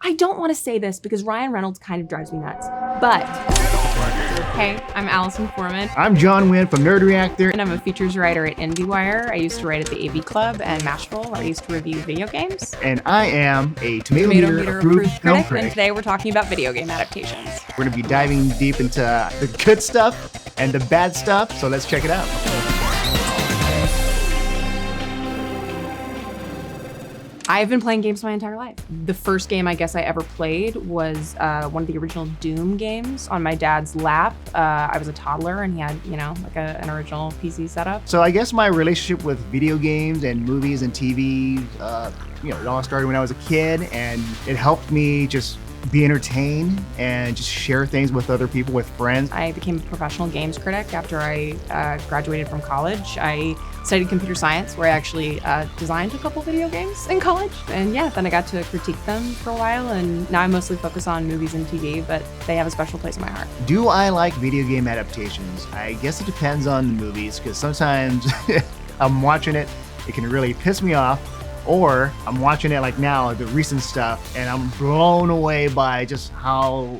I don't want to say this because Ryan Reynolds kind of drives me nuts, but hey, I'm Alison Foreman. I'm Nguyen from Nerd Reactor. And I'm a features writer at IndieWire. I used to write at the AV Club and Mashable, where I used to review video games. And I am a Tomato Meter approved film critic. And today we're talking about video game adaptations. We're going to be diving deep into the good stuff and the bad stuff, so let's check it out. I've been playing games my entire life. The first game I guess I ever played was one of the original Doom games on my dad's lap. I was a toddler and he had, like an original PC setup. So I guess my relationship with video games and movies and TV, it all started when I was a kid, and it helped me just be entertained and just share things with other people, with friends. I became a professional games critic after I graduated from college. I studied computer science, where I actually designed a couple video games in college. And yeah, then I got to critique them for a while, and now I mostly focus on movies and TV, but they have a special place in my heart. Do I like video game adaptations? I guess it depends on the movies, because sometimes I'm watching it, it can really piss me off. Or I'm watching it like now, the recent stuff, and I'm blown away by just how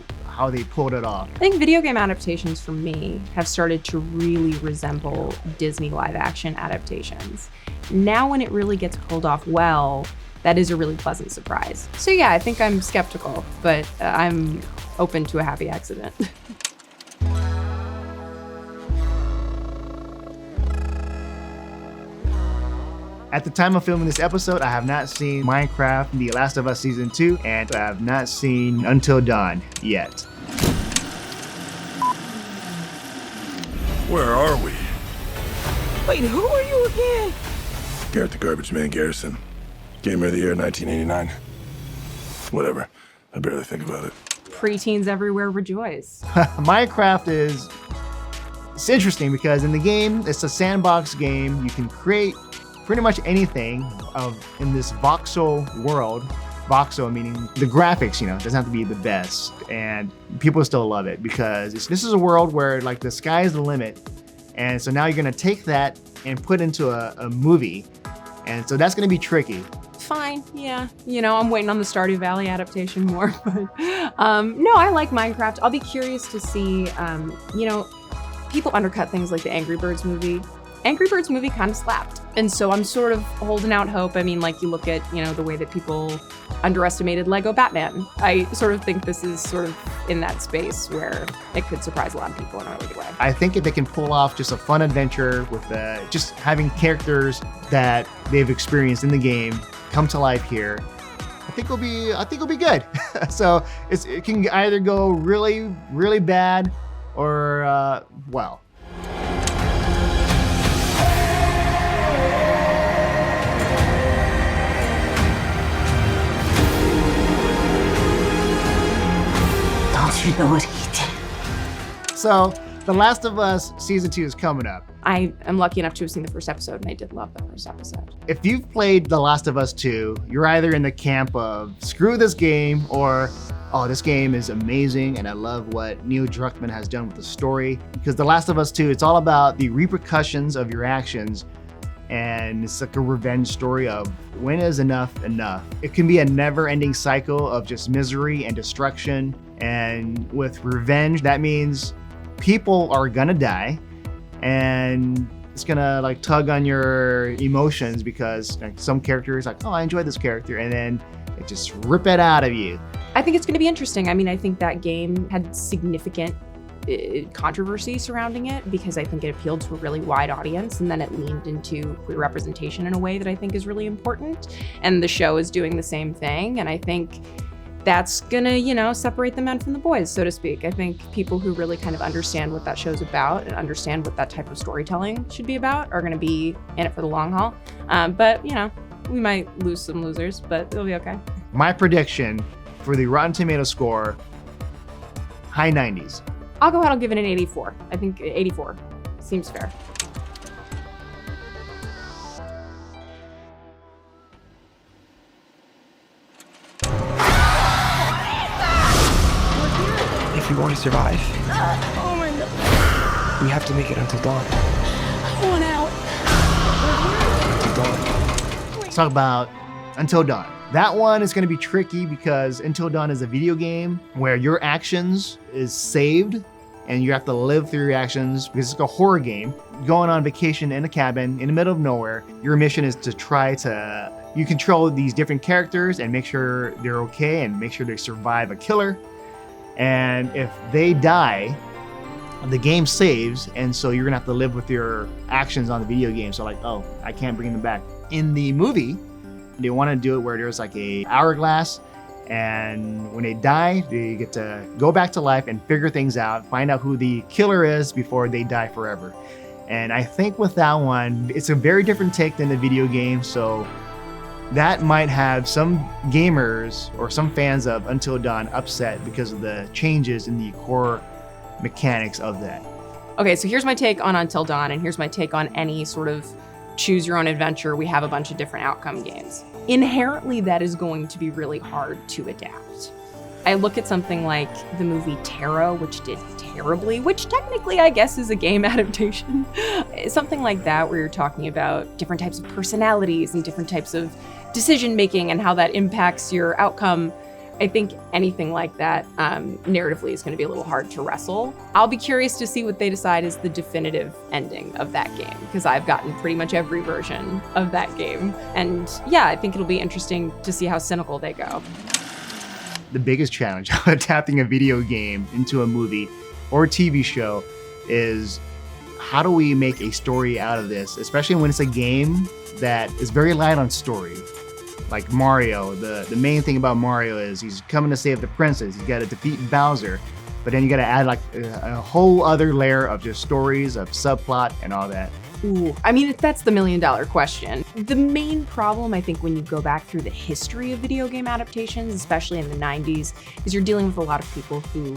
they pulled it off. I think video game adaptations for me have started to really resemble Disney live action adaptations. Now when it really gets pulled off well, that is a really pleasant surprise. So yeah, I think I'm skeptical, but I'm open to a happy accident. At the time of filming this episode, I have not seen Minecraft The Last of Us Season 2, and I have not seen Until Dawn yet. Where are we? Wait, who are you again? Garrett the Garbage Man Garrison. Gamer of the Year 1989. Whatever. I barely think about it. Preteens everywhere rejoice. Minecraft it's interesting because in the game, it's a sandbox game. You can create pretty much anything in this voxel world. Voxel meaning the graphics, doesn't have to be the best, and people still love it because this is a world where like the sky is the limit, and so now you're gonna take that and put into a movie, and so that's gonna be tricky. Fine, yeah. I'm waiting on the Stardew Valley adaptation more, but no, I like Minecraft. I'll be curious to see, people undercut things like the Angry Birds movie. Angry Birds movie kind of slapped. And so I'm sort of holding out hope. I mean, like you look at, the way that people underestimated Lego Batman. I sort of think this is sort of in that space where it could surprise a lot of people in a really good way. I think if they can pull off just a fun adventure with just having characters that they've experienced in the game come to life here, I think it'll be good. So it can either go really, really bad or, well. You know what he did. So, The Last of Us Season 2 is coming up. I am lucky enough to have seen the first episode, and I did love the first episode. If you've played The Last of Us 2, you're either in the camp of screw this game or, oh, this game is amazing and I love what Neil Druckmann has done with the story. Because The Last of Us 2, it's all about the repercussions of your actions, and it's like a revenge story of when is enough enough. It can be a never-ending cycle of just misery and destruction. And with revenge, that means people are gonna die, and it's gonna like tug on your emotions because like some characters like, oh, I enjoyed this character, and then it just rip it out of you. I think it's gonna be interesting. I mean, I think that game had significant controversy surrounding it because I think it appealed to a really wide audience, and then it leaned into queer representation in a way that I think is really important. And the show is doing the same thing, and I think that's gonna, separate the men from the boys, so to speak. I think people who really kind of understand what that show's about and understand what that type of storytelling should be about are gonna be in it for the long haul. But, we might lose some losers, but it'll be okay. My prediction for the Rotten Tomato score, high 90s. I'll go ahead, I'll give it an 84. I think 84 seems fair. If we want to survive, Oh my God. we have to make it until dawn. I want out. Until dawn. Let's talk about Until Dawn. That one is going to be tricky because Until Dawn is a video game where your actions is saved and you have to live through your actions because it's like a horror game. Going on vacation in a cabin in the middle of nowhere, your mission is to try to, you control these different characters and make sure they're okay and make sure they survive a killer. And if they die, the game saves, and so you're gonna have to live with your actions on the video game. So like, oh, I can't bring them back. In the movie, they want to do it where there's like a hourglass, and when they die, they get to go back to life and figure things out, find out who the killer is before they die forever. And I think with that one, it's a very different take than the video game, so that might have some gamers or some fans of Until Dawn upset because of the changes in the core mechanics of that. Okay, so here's my take on Until Dawn, and here's my take on any sort of choose your own adventure. We have a bunch of different outcome games. Inherently, that is going to be really hard to adapt. I look at something like the movie Terra, which did terribly, which technically I guess is a game adaptation. Something like that where you're talking about different types of personalities and different types of decision making and how that impacts your outcome. I think anything like that narratively is going to be a little hard to wrestle. I'll be curious to see what they decide is the definitive ending of that game, because I've gotten pretty much every version of that game. And yeah, I think it'll be interesting to see how cynical they go. The biggest challenge of adapting a video game into a movie or a TV show is how do we make a story out of this, especially when it's a game that is very light on story. Like Mario, the main thing about Mario is he's coming to save the princess. He's got to defeat Bowser, but then you got to add like a whole other layer of just stories, of subplot, and all that. Ooh, I mean, that's the $1 million question. The main problem, I think, when you go back through the history of video game adaptations, especially in the 90s, is you're dealing with a lot of people who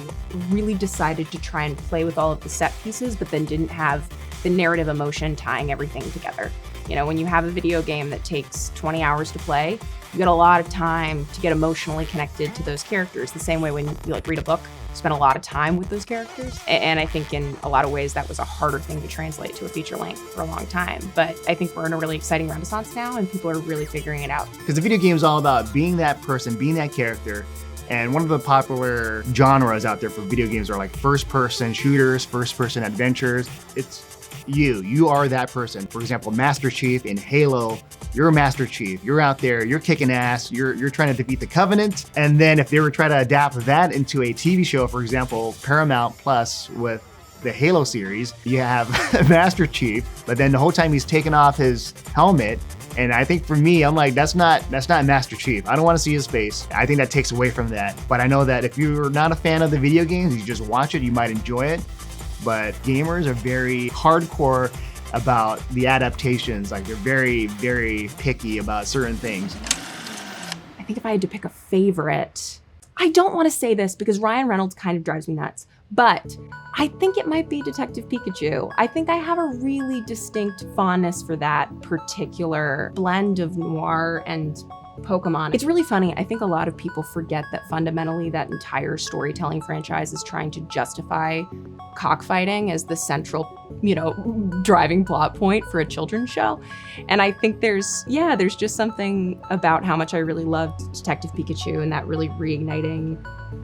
really decided to try and play with all of the set pieces, but then didn't have the narrative emotion tying everything together. You know, when you have a video game that takes 20 hours to play, you get a lot of time to get emotionally connected to those characters. The same way when you like read a book, you spend a lot of time with those characters. And I think in a lot of ways that was a harder thing to translate to a feature length for a long time. But I think we're in a really exciting renaissance now and people are really figuring it out. Because the video game is all about being that person, being that character. And one of the popular genres out there for video games are like first-person shooters, first-person adventures. It's you are that person. For example, Master Chief in Halo, you're a Master Chief. You're out there, you're kicking ass, you're trying to defeat the Covenant. And then if they were trying to adapt that into a TV show, for example, Paramount Plus with the Halo series, you have Master Chief, but then the whole time he's taking off his helmet. And I think for me, I'm like, that's not Master Chief. I don't want to see his face. I think that takes away from that. But I know that if you're not a fan of the video games, you just watch it, you might enjoy it. But gamers are very hardcore about the adaptations. Like they're very, very picky about certain things. I think if I had to pick a favorite, I don't want to say this because Ryan Reynolds kind of drives me nuts, but I think it might be Detective Pikachu. I think I have a really distinct fondness for that particular blend of noir and Pokemon. It's really funny. I think a lot of people forget that fundamentally that entire storytelling franchise is trying to justify cockfighting as the central, driving plot point for a children's show. And I think there's just something about how much I really loved Detective Pikachu and that really reigniting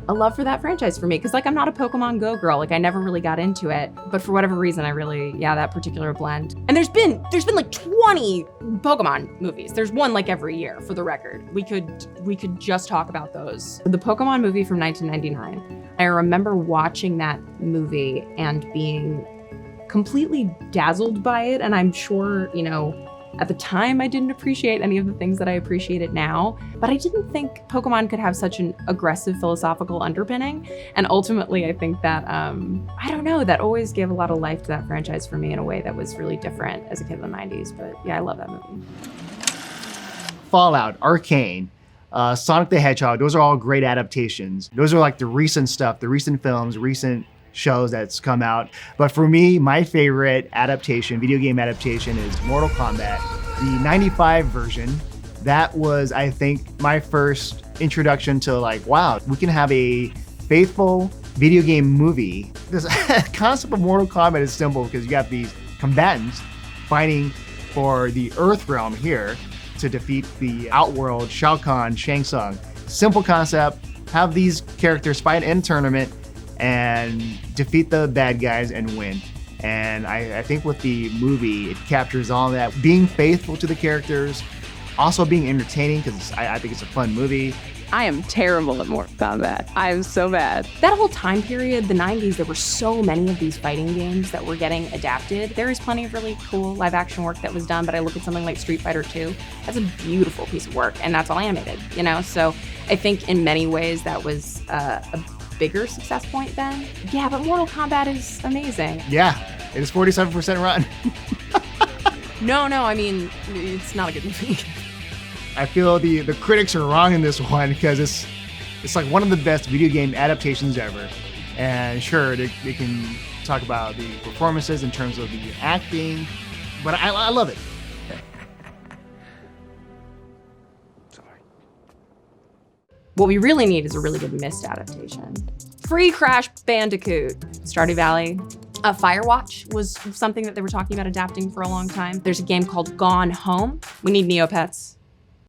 a love for that franchise for me. Cause I'm not a Pokemon Go girl. I never really got into it, but for whatever reason, I really, that particular blend. And there's been like 20 Pokemon movies. There's one like every year for the record. We could just talk about those. The Pokemon movie from 1999. I remember watching that movie and being completely dazzled by it. And I'm sure, at the time, I didn't appreciate any of the things that I appreciate it now, but I didn't think Pokemon could have such an aggressive philosophical underpinning. And ultimately, I think that, that always gave a lot of life to that franchise for me in a way that was really different as a kid in the 90s. But yeah, I love that movie. Fallout, Arcane, Sonic the Hedgehog, those are all great adaptations. Those are like the recent stuff, the recent films, recent shows that's come out. But for me, my favorite adaptation, video game adaptation, is Mortal Kombat. The 95 version, that was, I think, my first introduction to wow, we can have a faithful video game movie. This concept of Mortal Kombat is simple because you got these combatants fighting for the Earth realm here to defeat the Outworld, Shao Kahn, Shang Tsung. Simple concept, have these characters fight in tournament and defeat the bad guys and win. And I think with the movie, it captures all that, being faithful to the characters, also being entertaining, because I think it's a fun movie. I am terrible at Mortal Kombat. I am so bad. That whole time period, the 90s, there were so many of these fighting games that were getting adapted. There is plenty of really cool live action work that was done, but I look at something like Street Fighter 2, that's a beautiful piece of work, and that's all animated, you know? So I think in many ways that was a bigger success point then. Yeah, but Mortal Kombat is amazing. Yeah, it is 47% rotten. No, I mean, it's not a good movie. I feel the critics are wrong in this one because it's like one of the best video game adaptations ever. And sure, they can talk about the performances in terms of the acting, but I love it. Sorry. What we really need is a really good missed adaptation. Free Crash Bandicoot, Stardew Valley. Firewatch was something that they were talking about adapting for a long time. There's a game called Gone Home. We need Neopets.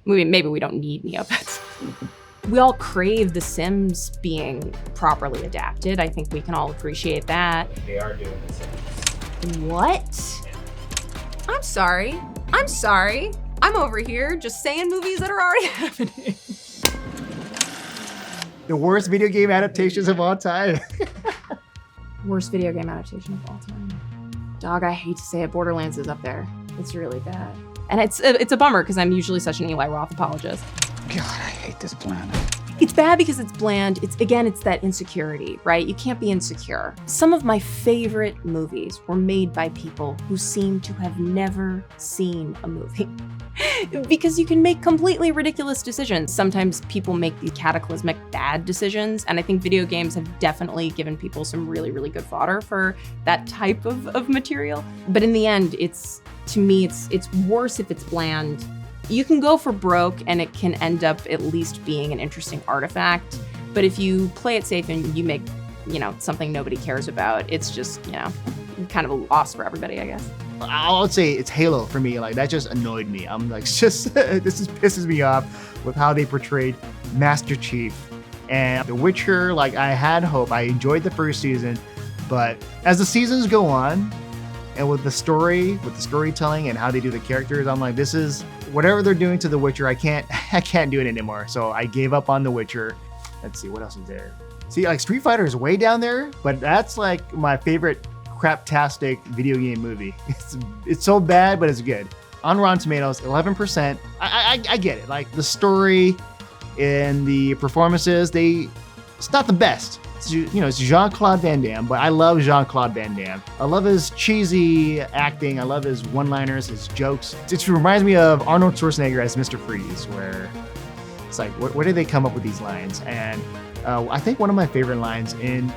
Maybe we don't need Neopets. We all crave The Sims being properly adapted. I think we can all appreciate that. They are doing The Sims. What? I'm sorry. I'm over here just saying movies that are already happening. The worst video game adaptations of all time. Worst video game adaptation of all time. Dog, I hate to say it, Borderlands is up there. It's really bad. And it's a bummer because I'm usually such an Eli Roth apologist. God, I hate this planet. It's bad because it's bland. It's that insecurity, right? You can't be insecure. Some of my favorite movies were made by people who seem to have never seen a movie. Because you can make completely ridiculous decisions. Sometimes people make the cataclysmic bad decisions, and I think video games have definitely given people some really, really good fodder for that type of material. But in the end, to me, it's worse if it's bland. You can go for broke and it can end up at least being an interesting artifact. But if you play it safe and you make, something nobody cares about, it's just, kind of a loss for everybody, I guess. I would say it's Halo for me. Like, that just annoyed me. I'm like, this pisses me off with how they portrayed Master Chief. And The Witcher, like, I had hope. I enjoyed the first season, but as the seasons go on, and with the storytelling and how they do the characters, I'm like, this is whatever they're doing to The Witcher. I can't do it anymore. So I gave up on The Witcher. Let's see, what else is there? See, like, Street Fighter is way down there, but that's like my favorite craptastic video game movie. It's so bad, but it's good. On Rotten Tomatoes, 11%. I get it. Like, the story and the performances, it's not the best. It's Jean-Claude Van Damme, but I love Jean-Claude Van Damme. I love his cheesy acting. I love his one-liners, his jokes. It reminds me of Arnold Schwarzenegger as Mr. Freeze, where it's like, where did they come up with these lines? And I think one of my favorite lines in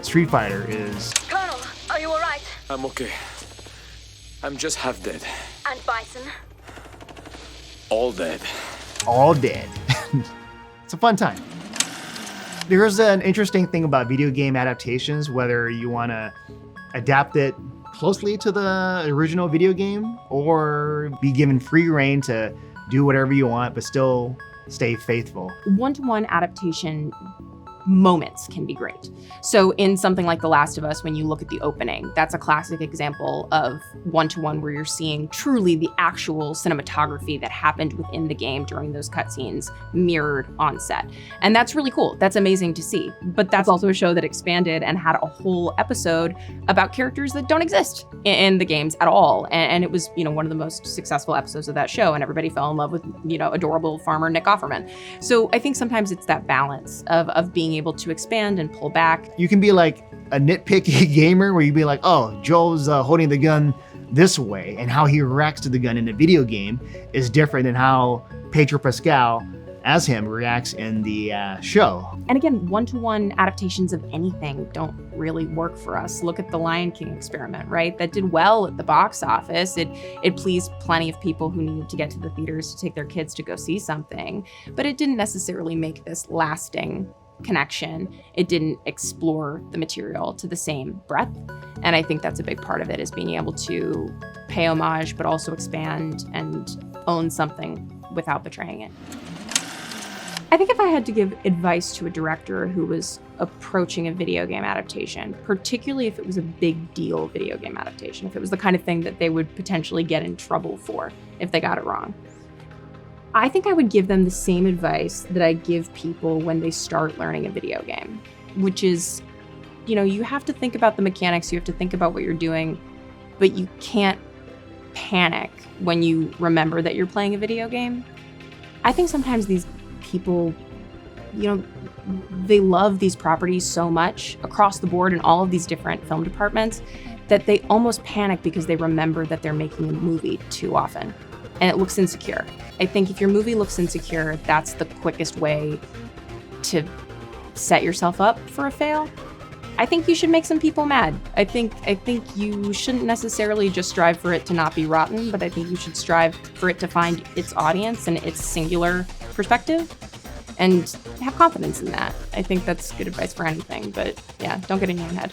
Street Fighter is, Colonel, are you all right? I'm okay. I'm just half dead. And Bison? All dead. all dead. It's a fun time. There's an interesting thing about video game adaptations, whether you want to adapt it closely to the original video game or be given free reign to do whatever you want, but still stay faithful. One-to-one adaptation moments can be great. So in something like The Last of Us, when you look at the opening, that's a classic example of one-to-one where you're seeing truly the actual cinematography that happened within the game during those cutscenes mirrored on set. And that's really cool. That's amazing to see. But that's also a show that expanded and had a whole episode about characters that don't exist in the games at all. And it was, one of the most successful episodes of that show, and everybody fell in love with, adorable farmer Nick Offerman. So I think sometimes it's that balance of being able to expand and pull back. You can be like a nitpicky gamer where you'd be like, oh, Joel's holding the gun this way, and how he reacts to the gun in a video game is different than how Pedro Pascal as him reacts in the show. And again, one-to-one adaptations of anything don't really work for us. Look at the Lion King experiment, right? That did well at the box office. It pleased plenty of people who needed to get to the theaters to take their kids to go see something, but it didn't necessarily make this lasting connection. It didn't explore the material to the same breadth. And I think that's a big part of it, is being able to pay homage, but also expand and own something without betraying it. I think if I had to give advice to a director who was approaching a video game adaptation, particularly if it was a big deal video game adaptation, if it was the kind of thing that they would potentially get in trouble for if they got it wrong, I think I would give them the same advice that I give people when they start learning a video game, which is, you have to think about the mechanics, you have to think about what you're doing, but you can't panic when you remember that you're playing a video game. I think sometimes these people, they love these properties so much across the board in all of these different film departments that they almost panic because they remember that they're making a movie too often and it looks insecure. I think if your movie looks insecure, that's the quickest way to set yourself up for a fail. I think you should make some people mad. I think you shouldn't necessarily just strive for it to not be rotten, but I think you should strive for it to find its audience and its singular perspective and have confidence in that. I think that's good advice for anything, but yeah, don't get in your own head.